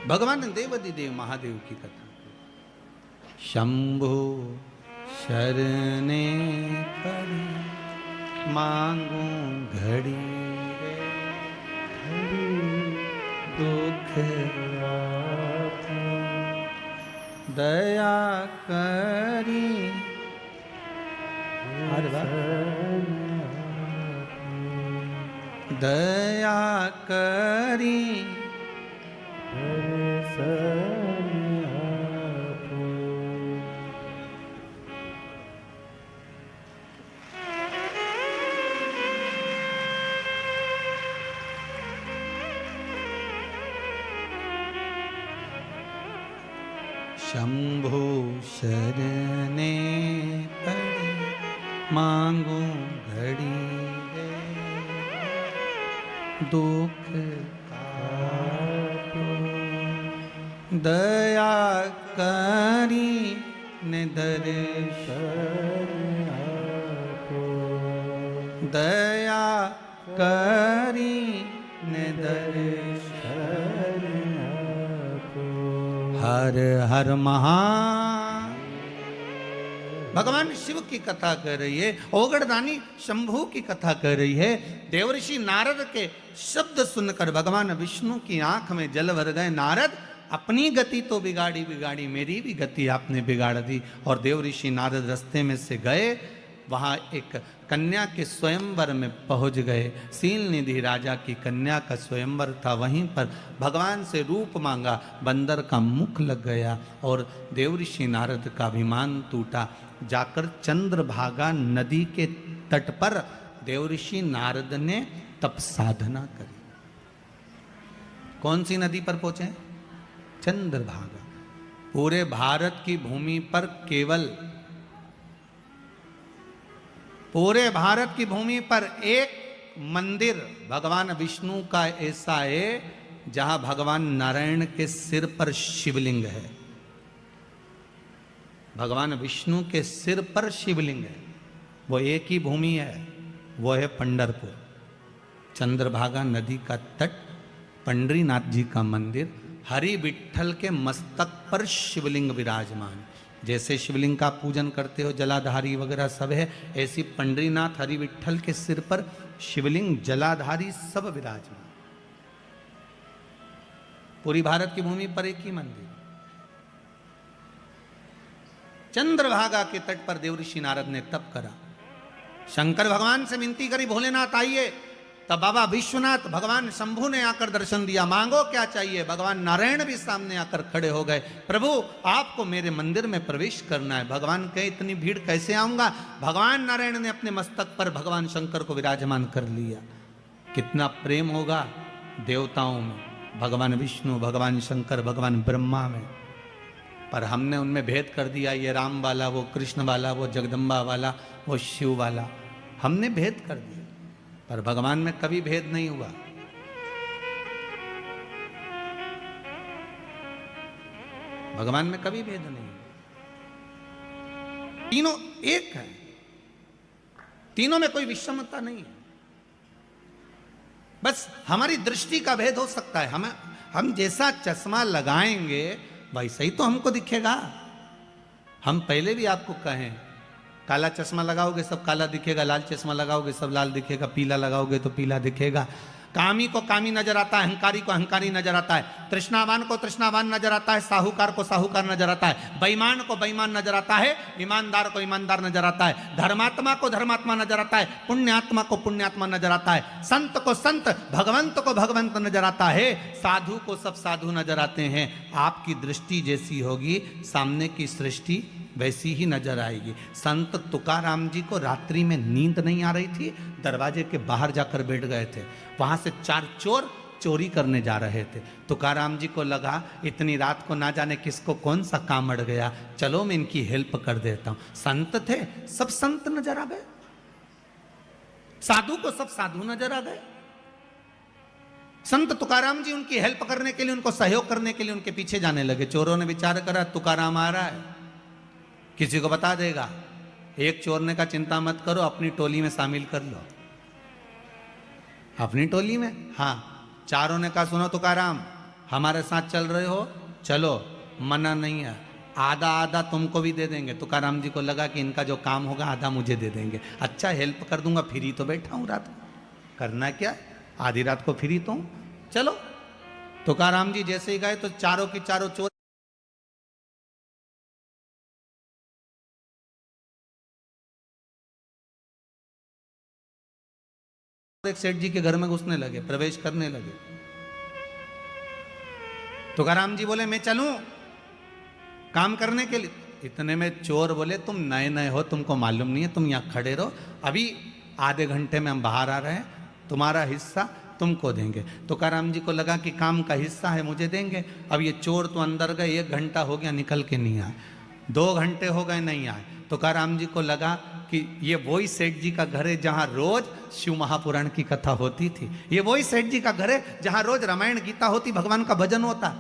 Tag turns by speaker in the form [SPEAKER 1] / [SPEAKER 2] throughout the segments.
[SPEAKER 1] भगवान देवाधिदेव महादेव की कथा। शंभो शरणे पड़ी मांगू घड़ी रे, घड़ी दुख आपो, दया करी। दया करी शंभो शरणे पड़े मांगू घड़ी रे, दुख आपो, दया करी ने दर्शन आपो, दया करी ने दर्शन आपो। हर हर महा। भगवान शिव की कथा कर रही है, ओगड़दानी शंभू की कथा कर रही है। देवर्षि नारद के शब्द सुनकर भगवान विष्णु की आंख में जल भर गए। नारद, अपनी गति तो बिगाड़ी बिगाड़ी, मेरी भी गति आपने बिगाड़ दी। और देवर्षि नारद रास्ते में से गए, वहां एक कन्या के स्वयंवर में पहुंच गए। सील निधि राजा की कन्या का स्वयंवर था, वहीं पर भगवान से रूप मांगा, बंदर का मुख लग गया और देवर्षि नारद का अभिमान टूटा। जाकर चंद्रभागा नदी के तट पर देवर्षि नारद ने तप साधना करी। कौन सी नदी पर पहुंचे? चंद्रभागा। पूरे भारत की भूमि पर केवल, पूरे भारत की भूमि पर एक मंदिर भगवान विष्णु का ऐसा है जहां भगवान नारायण के सिर पर शिवलिंग है। भगवान विष्णु के सिर पर शिवलिंग है, वो एक ही भूमि है, वो है पंढरपुर। चंद्रभागा नदी का तट, पंडरीनाथ जी का मंदिर, हरि विठ्ठल के मस्तक पर शिवलिंग विराजमान। जैसे शिवलिंग का पूजन करते हो, जलाधारी वगैरह सब है, ऐसी पंडरीनाथ हरि विठ्ठल के सिर पर शिवलिंग, जलाधारी सब विराजमान। पूरी भारत की भूमि पर एक ही मंदिर। चंद्रभागा के तट पर देवर्षि नारद ने तप करा। शंकर भगवान से विनती करी, भोलेनाथ आइए। तब बाबा विश्वनाथ, भगवान शंभु ने आकर दर्शन दिया, मांगो क्या चाहिए। भगवान नारायण भी सामने आकर खड़े हो गए, प्रभु आपको मेरे मंदिर में प्रवेश करना है। भगवान कहे, इतनी भीड़ कैसे आऊंगा। भगवान नारायण ने अपने मस्तक पर भगवान शंकर को विराजमान कर लिया। कितना प्रेम होगा देवताओं में, भगवान विष्णु, भगवान शंकर, भगवान ब्रह्मा में। पर हमने उनमें भेद कर दिया, ये राम वाला, वो कृष्ण वाला, वो जगदम्बा वाला, वो शिव वाला, हमने भेद कर दिया। पर भगवान में कभी भेद नहीं हुआ। भगवान में कभी भेद नहीं, तीनों एक है, तीनों में कोई विषमता नहीं है। बस हमारी दृष्टि का भेद हो सकता है। हम जैसा चश्मा लगाएंगे वैसा ही तो हमको दिखेगा। हम पहले भी आपको कहें, काला चश्मा लगाओगे सब काला दिखेगा, लाल चश्मा लगाओगे सब लाल दिखेगा, पीला लगाओगे तो पीला दिखेगा। कामी को कामी नजर आता है, अहंकारी को अहंकारी नजर आता है, तृष्णावान को तृष्णावान नजर आता है, साहूकार को साहूकार नजर आता है, बेईमान को बेईमान नजर आता है, ईमानदार को ईमानदार नजर आता है, धर्मात्मा को धर्मात्मा नजर आता है, पुण्यात्मा को पुण्यात्मा नजर आता है, संत को संत, भगवंत को भगवंत नजर आता है, साधु को सब साधु नजर आते हैं। आपकी दृष्टि जैसी होगी, सामने की सृष्टि वैसी ही नजर आएगी। संत तुकाराम जी को रात्रि में नींद नहीं आ रही थी, दरवाजे के बाहर जाकर बैठ गए थे। वहां से 4 चोर चोरी करने जा रहे थे। तुकाराम जी को लगा इतनी रात को ना जाने किसको कौन सा काम अड़ गया, चलो मैं इनकी हेल्प कर देता हूं। संत थे, सब संत नजर आ गए, साधु को सब साधु नजर आ गए। संत तुकाराम जी उनकी हेल्प करने के लिए, उनको सहयोग करने के लिए उनके पीछे जाने लगे। चोरों ने विचार करा तुकाराम आ रहा है, किसी को बता देगा। एक चोर ने कहा चिंता मत करो, अपनी टोली में शामिल कर लो। अपनी टोली में, हाँ। चारों ने कहा सुनो तुकाराम, हमारे साथ चल रहे हो, चलो, मना नहीं है, आधा आधा तुमको भी दे देंगे। तुकाराम जी को लगा कि इनका जो काम होगा आधा मुझे दे देंगे, अच्छा हेल्प कर दूंगा, फ्री तो बैठा हूं रात को, करना क्या है, आधी रात को फ्री तो हूं, चलो। तुकाराम जी जैसे ही गए तो चारों की चारों चोर एक सेठ जी के घर में घुसने लगे, प्रवेश करने लगे। तुकाराम जी बोले मैं चलूं काम करने के लिए। इतने में चोर बोले तुम नए नए हो, तुमको मालूम नहीं है, तुम यहां खड़े रहो, अभी आधे घंटे में हम बाहर आ रहे हैं, तुम्हारा हिस्सा तुमको देंगे। तुकाराम जी को लगा कि काम का हिस्सा है, मुझे देंगे। अब ये चोर तो अंदर गए, 1 घंटा हो गया निकल के नहीं आए, 2 घंटे हो गए नहीं आए। तुकाराम जी को लगा कि ये वही सेठ जी का घर है जहां रोज शिव महापुराण की कथा होती थी, ये वही सेठ जी का घर है जहां रोज रामायण गीता होती, भगवान का भजन होता।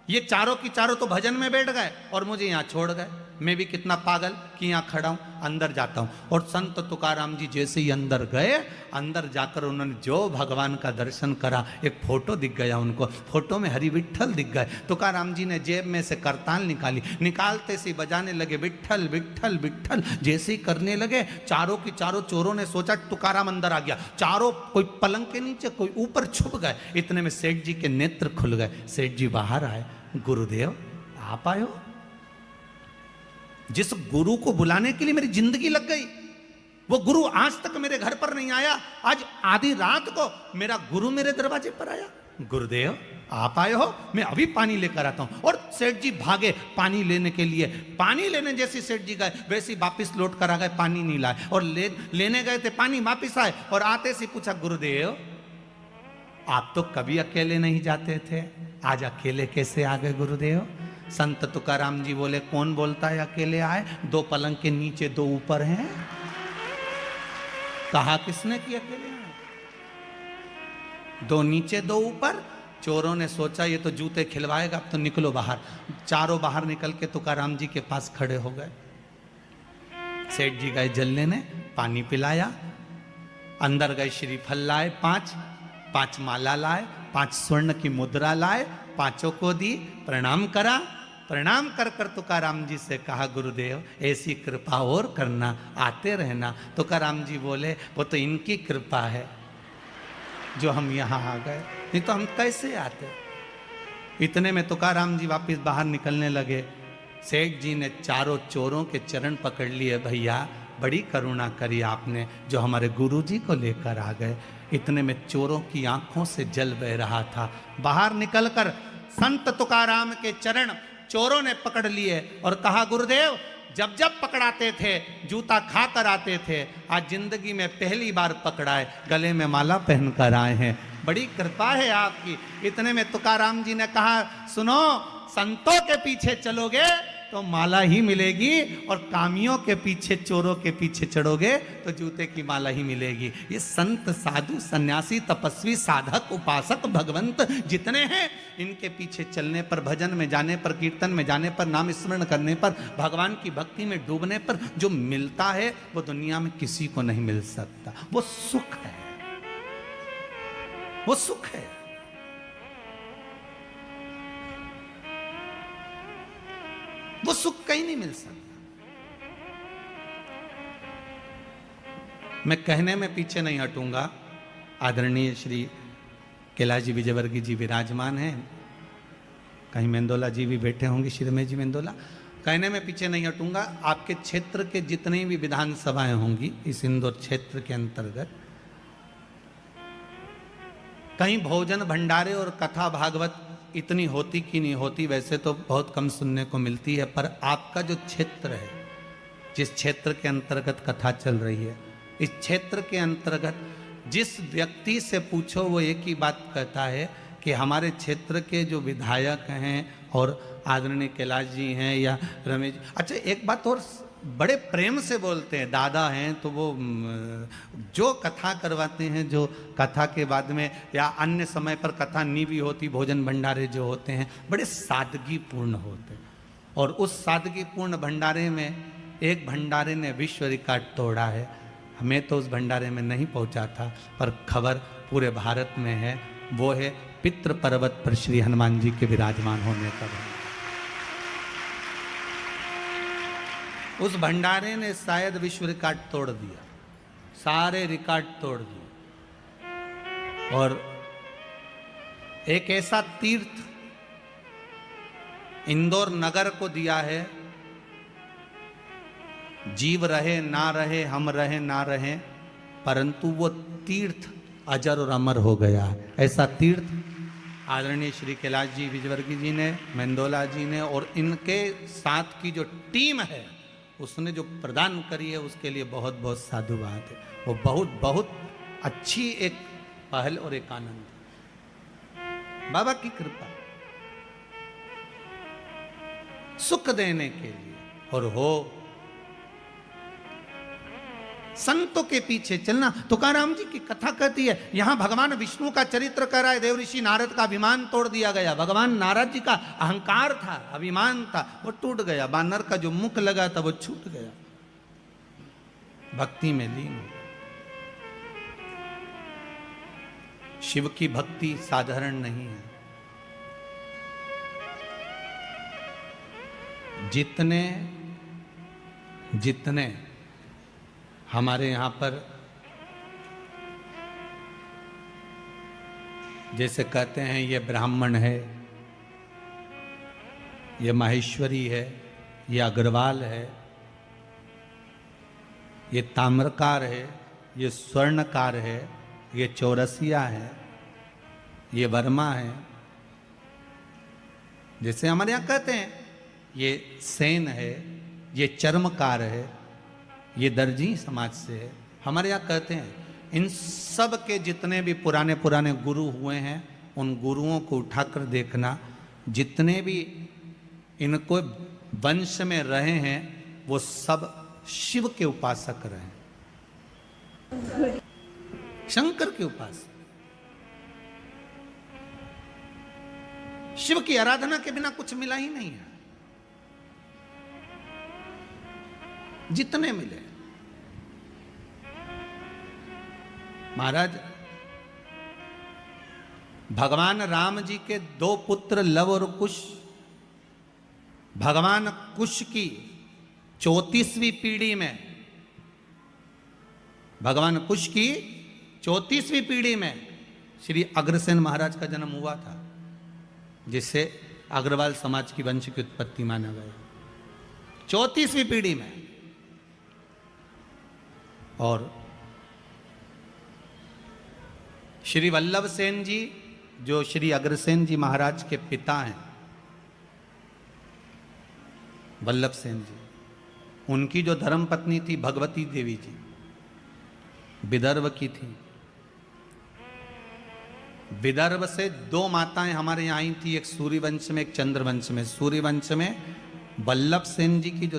[SPEAKER 1] ये चारों की चारों तो भजन में बैठ गए और मुझे यहाँ छोड़ गए, मैं भी कितना पागल कि यहाँ खड़ा हूँ, अंदर जाता हूँ। और संत तुकाराम जी जैसे ही अंदर गए, अंदर जाकर उन्होंने जो भगवान का दर्शन करा, एक फोटो दिख गया उनको, फोटो में हरि विठ्ठल दिख गए। तुकाराम जी ने जेब में से करताल निकाली, निकालते से बजाने लगे विठ्ठल विठ्ठल विठ्ठल। जैसे ही करने लगे, चारों की चारों चोरों ने सोचा तुकाराम अंदर आ गया, चारों कोई पलंग के नीचे कोई ऊपर छुप गए। इतने में सेठ जी के नेत्र खुल गए, सेठ जी बाहर आए, गुरुदेव आप आए हो? जिस गुरु को बुलाने के लिए मेरी जिंदगी लग गई, वो गुरु आज तक मेरे घर पर नहीं आया, आज आधी रात को मेरा गुरु मेरे दरवाजे पर आया। गुरुदेव आप आए हो, मैं अभी पानी लेकर आता हूं। और सेठ जी भागे पानी लेने के लिए, पानी लेने जैसे सेठ जी गए वैसे वापिस लौट कर आ गए, पानी नहीं लाए। और लेने गए थे पानी, वापिस आए और आते से पूछा गुरुदेव आप तो कभी अकेले नहीं जाते थे, आज अकेले कैसे आ गए गुरुदेव? संत तुकाराम जी बोले कौन बोलता है अकेले आए, 2 पलंग के नीचे 2 ऊपर हैं, कहा किसने कि अकेले आए? 2 नीचे 2 ऊपर। चोरों ने सोचा ये तो जूते खिलवाएगा, अब तो निकलो बाहर। चारों बाहर निकल के तुकाराम जी के पास खड़े हो गए। सेठ जी गए जल लेने, पानी पिलाया, अंदर गए श्रीफल लाए 5 माला लाए, 5 स्वर्ण की मुद्रा लाए, 5 को दी, प्रणाम करा। प्रणाम कर कर तुकाराम जी से कहा गुरुदेव ऐसी कृपा और करना, आते रहना। तुकाराम जी बोले वो तो इनकी कृपा है जो हम यहाँ आ गए, नहीं तो हम कैसे आते। इतने में तुकाराम जी वापिस बाहर निकलने लगे। सेठ जी ने चारों चोरों के चरण पकड़ लिए, भैया बड़ी करुणा करी आपने जो हमारे गुरु जी को लेकर आ गए। इतने में चोरों की आंखों से जल बह रहा था। बाहर निकलकर संत तुकाराम के चरण चोरों ने पकड़ लिए और कहा गुरुदेव जब जब पकड़ाते थे जूता खा कर आते थे, आज जिंदगी में पहली बार पकड़ाए, गले में माला पहनकर आए हैं, बड़ी कृपा है आपकी। इतने में तुकाराम जी ने कहा सुनो, संतों के पीछे चलोगे तो माला ही मिलेगी, और कामियों के पीछे चोरों के पीछे चढ़ोगे तो जूते की माला ही मिलेगी। ये संत साधु सन्यासी तपस्वी साधक उपासक भगवंत जितने हैं, इनके पीछे चलने पर, भजन में जाने पर, कीर्तन में जाने पर, नाम स्मरण करने पर, भगवान की भक्ति में डूबने पर जो मिलता है वो दुनिया में किसी को नहीं मिल सकता। वो सुख है, वो सुख है। वो सुख कहीं नहीं मिल सकता। मैं कहने में पीछे नहीं हटूंगा। आदरणीय श्री कैलाश जी विजयवर्गीय जी विराजमान हैं, कहीं मेंदोला जी भी बैठे होंगे, श्रीमय जी मेंदोला। कहने में पीछे नहीं हटूंगा। आपके क्षेत्र के जितनी भी विधानसभाएं होंगी इस इंदौर क्षेत्र के अंतर्गत, कहीं भोजन भंडारे और कथा भागवत इतनी होती कि नहीं होती, वैसे तो बहुत कम सुनने को मिलती है, पर आपका जो क्षेत्र है, जिस क्षेत्र के अंतर्गत कथा चल रही है, इस क्षेत्र के अंतर्गत जिस व्यक्ति से पूछो वो एक ही बात कहता है कि हमारे क्षेत्र के जो विधायक हैं और आदरणीय कैलाश जी हैं या रमेश, अच्छा एक बात और बड़े प्रेम से बोलते हैं, दादा हैं तो वो जो कथा करवाते हैं, जो कथा के बाद में या अन्य समय पर कथा नहीं भी होती, भोजन भंडारे जो होते हैं बड़े सादगीपूर्ण होते हैं। और उस सादगीपूर्ण भंडारे में एक भंडारे ने विश्व रिकॉर्ड तोड़ा है। हमें तो उस भंडारे में नहीं पहुंचा था, पर खबर पूरे भारत में है। वो है पितृ पर्वत पर श्री हनुमान जी के विराजमान होने का। उस भंडारे ने शायद विश्व रिकॉर्ड तोड़ दिया, सारे रिकॉर्ड तोड़ दिए। और एक ऐसा तीर्थ इंदौर नगर को दिया है, जीव रहे ना रहे, हम रहे ना रहे, परंतु वो तीर्थ अजर और अमर हो गया। ऐसा तीर्थ आदरणीय श्री कैलाश जी विजयवर्गीय जी ने, मेंदोला जी ने और इनके साथ की जो टीम है उसने जो प्रदान करी है, उसके लिए बहुत बहुत साधुवाद है। वो बहुत बहुत अच्छी एक पहल और एक आनंद, बाबा की कृपा सुख देने के लिए। और हो संतों के पीछे चलना। तुकाराम जी की कथा कहती है, यहां भगवान विष्णु का चरित्र कर रहा है, देवऋषि नारद का अभिमान तोड़ दिया गया। भगवान नारद जी का अहंकार था, अभिमान था, वो टूट गया। बानर का जो मुख लगा था वो छूट गया, भक्ति में लीन हो। शिव की भक्ति साधारण नहीं है। जितने जितने हमारे यहां पर जैसे कहते हैं ये ब्राह्मण है, ये माहेश्वरी है, ये अग्रवाल है, ये ताम्रकार है, ये स्वर्णकार है, ये चौरसिया है, ये वर्मा है, जैसे हमारे यहाँ कहते हैं ये सेन है, ये चर्मकार है, ये दर्जी समाज से है। हमारे यहाँ कहते हैं इन सब के जितने भी पुराने पुराने गुरु हुए हैं, उन गुरुओं को उठाकर देखना, जितने भी इनको वंश में रहे हैं वो सब शिव के उपासक रहे, शंकर के उपासक। शिव की आराधना के बिना कुछ मिला ही नहीं है। जितने मिले महाराज, भगवान राम जी के दो पुत्र लव और कुश, भगवान कुश की 34वीं पीढ़ी में, भगवान कुश की 34वीं पीढ़ी में श्री अग्रसेन महाराज का जन्म हुआ था, जिससे अग्रवाल समाज की वंश की उत्पत्ति माना गया। 34वीं पीढ़ी में। और श्री वल्लभ सेन जी जो श्री अग्रसेन जी महाराज के पिता हैं, वल्लभ सेन जी, उनकी जो धर्म पत्नी थी भगवती देवी जी, विदर्भ की थी। विदर्भ से दो माताएं हमारे यहाँ आई थी, एक सूर्यवंश में, एक चंद्रवंश में। सूर्यवंश में वल्लभ सेन जी की जो